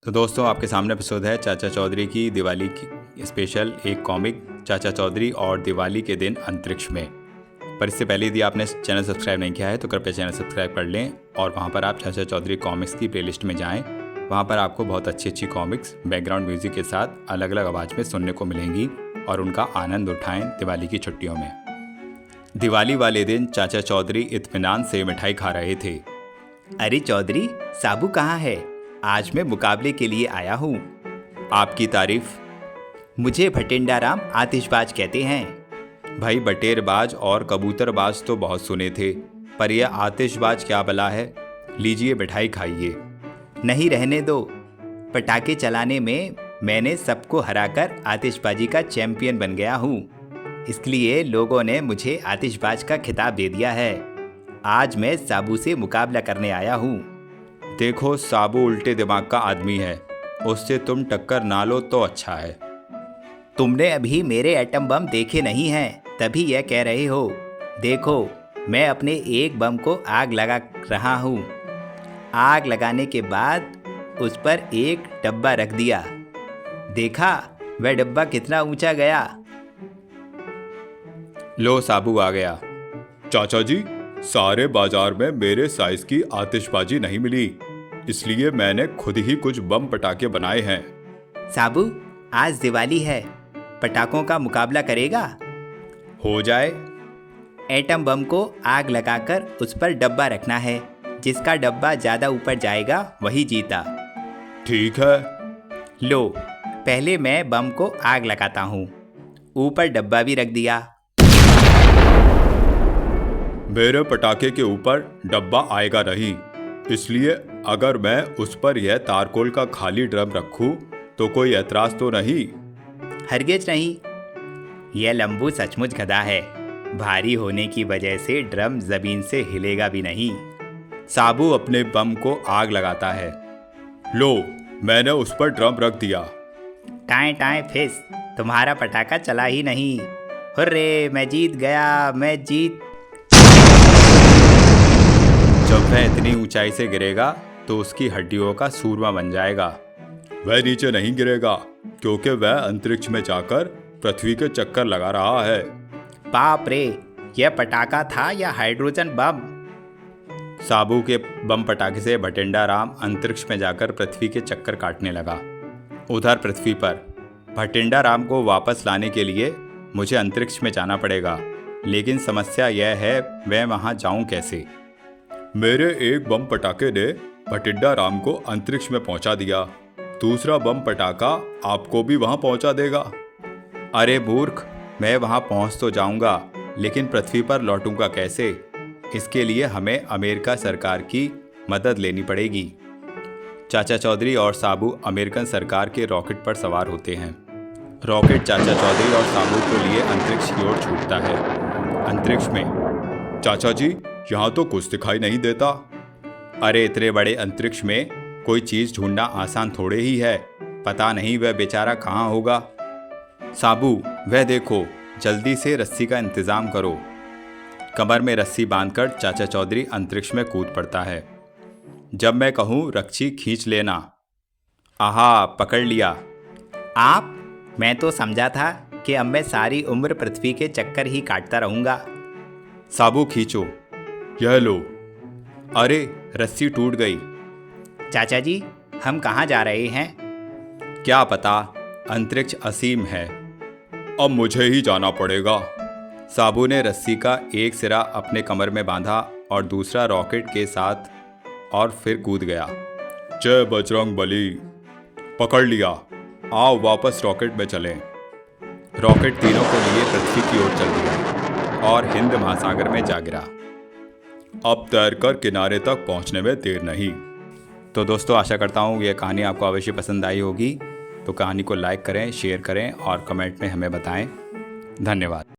तो दोस्तों, आपके सामने एपिसोड है चाचा चौधरी की दिवाली की स्पेशल एक कॉमिक चाचा चौधरी और दिवाली के दिन अंतरिक्ष में। पर इससे पहले यदि आपने चैनल सब्सक्राइब नहीं किया है तो कृपया चैनल सब्सक्राइब कर लें और वहाँ पर आप चाचा चौधरी कॉमिक्स की प्लेलिस्ट में जाएं। वहाँ पर आपको बहुत अच्छी अच्छी कॉमिक्स बैकग्राउंड म्यूजिक के साथ अलग अलग आवाज़ में सुनने को मिलेंगी और उनका आनंद उठाएं दिवाली की छुट्टियों में। दिवाली वाले दिन चाचा चौधरी इत्मीनान से मिठाई खा रहे थे। अरे चौधरी, साबू कहाँ है? आज मैं मुकाबले के लिए आया हूँ। आपकी तारीफ। मुझे भटिंडा राम आतिशबाज कहते हैं। भाई, बटेरबाज और कबूतरबाज तो बहुत सुने थे, पर यह आतिशबाज क्या बला है? लीजिए मिठाई खाइए। नहीं, रहने दो। पटाखे चलाने में मैंने सबको हराकर आतिशबाजी का चैंपियन बन गया हूँ, इसलिए लोगों ने मुझे आतिशबाज का खिताब दे दिया है। आज मैं साबू से मुकाबला करने आया हूँ। देखो, साबू उल्टे दिमाग का आदमी है, उससे तुम टक्कर ना लो तो अच्छा है। तुमने अभी मेरे एटम बम देखे नहीं हैं, तभी यह कह रहे हो। देखो, मैं अपने एक बम को आग लगा रहा हूँ। आग लगाने के बाद उस पर एक डब्बा रख दिया। देखा वह डब्बा कितना ऊंचा गया। लो, साबू आ गया। चाचा जी, सारे बाजार में मेरे साइज की आतिशबाजी नहीं मिली, इसलिए मैंने खुद ही कुछ बम पटाखे बनाए हैं। साबू, आज दिवाली है, पटाखों का मुकाबला करेगा? हो जाए। एटम बम को आग लगाकर उस पर डब्बा रखना है। जिसका डब्बा ज़्यादा ऊपर जाएगा वही जीता। ठीक है। लो, पहले मैं बम को आग लगाता हूँ। ऊपर डब्बा भी रख दिया। मेरे पटाखे के ऊपर डब्बा आएगा नहीं, इसलिए अगर मैं उस पर यह तारकोल का खाली ड्रम रखूं तो कोई ऐतराज तो नहीं? हरगिज नहीं। यह लंबू सचमुच गधा है। भारी होने की वजह से ड्रम जमीन से हिलेगा भी नहीं। साबू अपने बम को आग लगाता है। लो, मैंने उस पर ड्रम रख दिया। टाएं टाएं फिस, तुम्हारा पटाखा चला ही नहीं। हुर्रे, मैं जीत गया, मैं जीत। जब वह इतनी ऊंचाई से गिरेगा तो उसकी हड्डियों का सूरमा बन जाएगा। वह नीचे नहीं गिरेगा, क्योंकि वह अंतरिक्ष में जाकर पृथ्वी के चक्कर लगा रहा है। बाप रे, यह पटाखा था या हाइड्रोजन बम? साबू के बम पटाखे से भटिंडा राम अंतरिक्ष में जाकर पृथ्वी के चक्कर काटने लगा। उधर पृथ्वी पर भटिंडा राम को वापस लाने के लिए मुझे अंतरिक्ष में जाना पड़ेगा, लेकिन समस्या यह है मैं वहां जाऊं कैसे? मेरे एक बम पटाखे ने भटिंडा राम को अंतरिक्ष में पहुंचा दिया, दूसरा बम पटाखा आपको भी वहां पहुंचा देगा। अरे मूर्ख, मैं वहां पहुंच तो जाऊंगा, लेकिन पृथ्वी पर लौटूंगा कैसे? इसके लिए हमें अमेरिका सरकार की मदद लेनी पड़ेगी। चाचा चौधरी और साबू अमेरिकन सरकार के रॉकेट पर सवार होते हैं। रॉकेट चाचा चौधरी और साबू को लिए अंतरिक्ष की ओर छूटता है। अंतरिक्ष में चाचा जी, यहाँ तो कुछ दिखाई नहीं देता। अरे, इतने बड़े अंतरिक्ष में कोई चीज़ ढूंढना आसान थोड़े ही है। पता नहीं वह बेचारा कहाँ होगा। साबू, वह देखो, जल्दी से रस्सी का इंतज़ाम करो। कमर में रस्सी बांधकर चाचा चौधरी अंतरिक्ष में कूद पड़ता है। जब मैं कहूँ रस्सी खींच लेना। आहा, पकड़ लिया। आप? मैं तो समझा था कि अब मैं सारी उम्र पृथ्वी के चक्कर ही काटता रहूँगा। साबू, खींचो। यह लो। अरे, रस्सी टूट गई। चाचा जी, हम कहाँ जा रहे हैं? क्या पता, अंतरिक्ष असीम है। अब मुझे ही जाना पड़ेगा। साबू ने रस्सी का एक सिरा अपने कमर में बांधा और दूसरा रॉकेट के साथ और फिर कूद गया। जय बजरंग बली। पकड़ लिया। आओ वापस रॉकेट में चलें। रॉकेट तीनों को लिए पृथ्वी की ओर चल दिया और हिंद महासागर में जा गिरा। अब तैरकर किनारे तक पहुंचने में देर नहीं। तो दोस्तों, आशा करता हूँ यह कहानी आपको अवश्य पसंद आई होगी। तो कहानी को लाइक करें, शेयर करें और कमेंट में हमें बताएं। धन्यवाद।